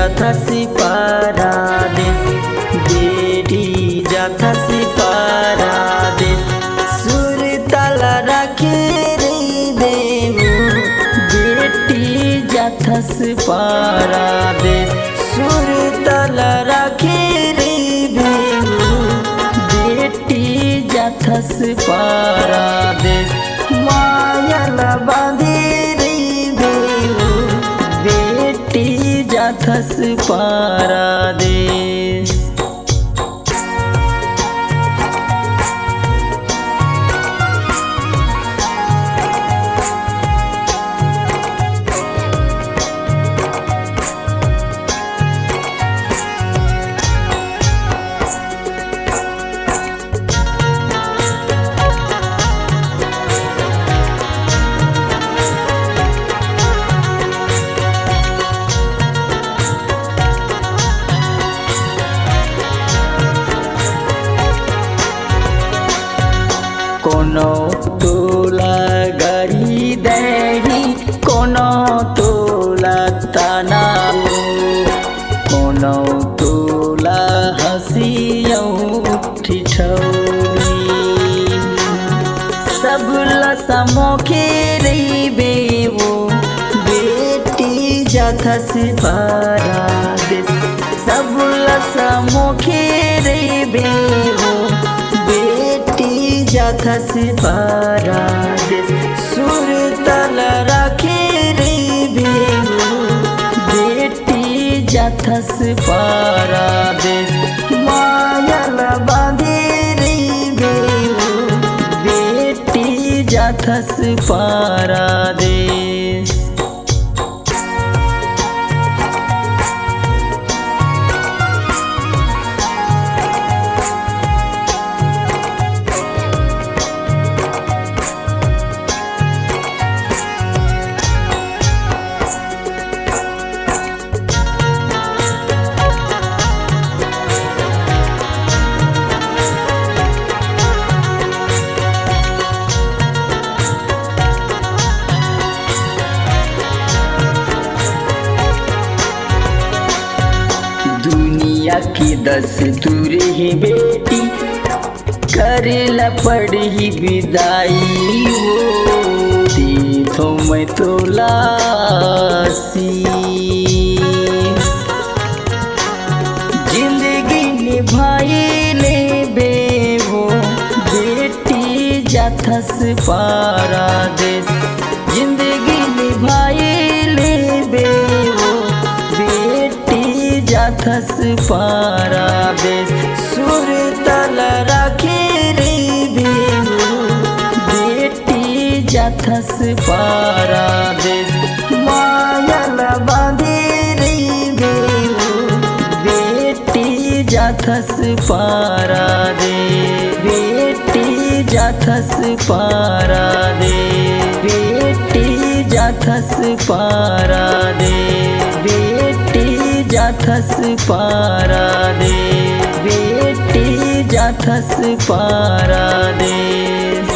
जाथस पारादेश, बेटी जाथस पारादेश। सुर ताल रखे रे देवो, बेटी जाथस पारादेश। सुर ताल रखे रे देवो, बेटी जाथस पारादेश। मायल बांधे रे देवो, बेटी जाथस पारादेश। कोनो तोला गाड़ी देही, कोनो तोला तनाऊ, कोनो तोला हंसियौ ठिठौली। सब लसमोखे रहिबे वो, बेटी जाथस पारादेश। सब लसमोखे रहिबे वो, बेटी जाथस पारादेश। सुर ताल रखे रे बेवो, बेटी जाथस पारादेश। मायल बांधे रे बेवो, बेटी जाथस पारादेश। दुनिया की दस्तूर ही बेटी, करेला पड़ी विदाई वो। तीर्थों में तोलासी, जिंदगी निभाई ले बेवो, बेटी जाथस पारादेश। जिंदगी निभाई ले बेवो, बेटी जाथस पारादेश। सुर ताल रखे रे बेवो, बेटी जाथस पारादेश। मायल बांधे रे बेवो, बेटी जाथस पारादेश। बेटी जाथस पारादेश, बेटी जाथस पारादेश। बेटी जाथस पारादेश, बेटी जाथस पारादेश।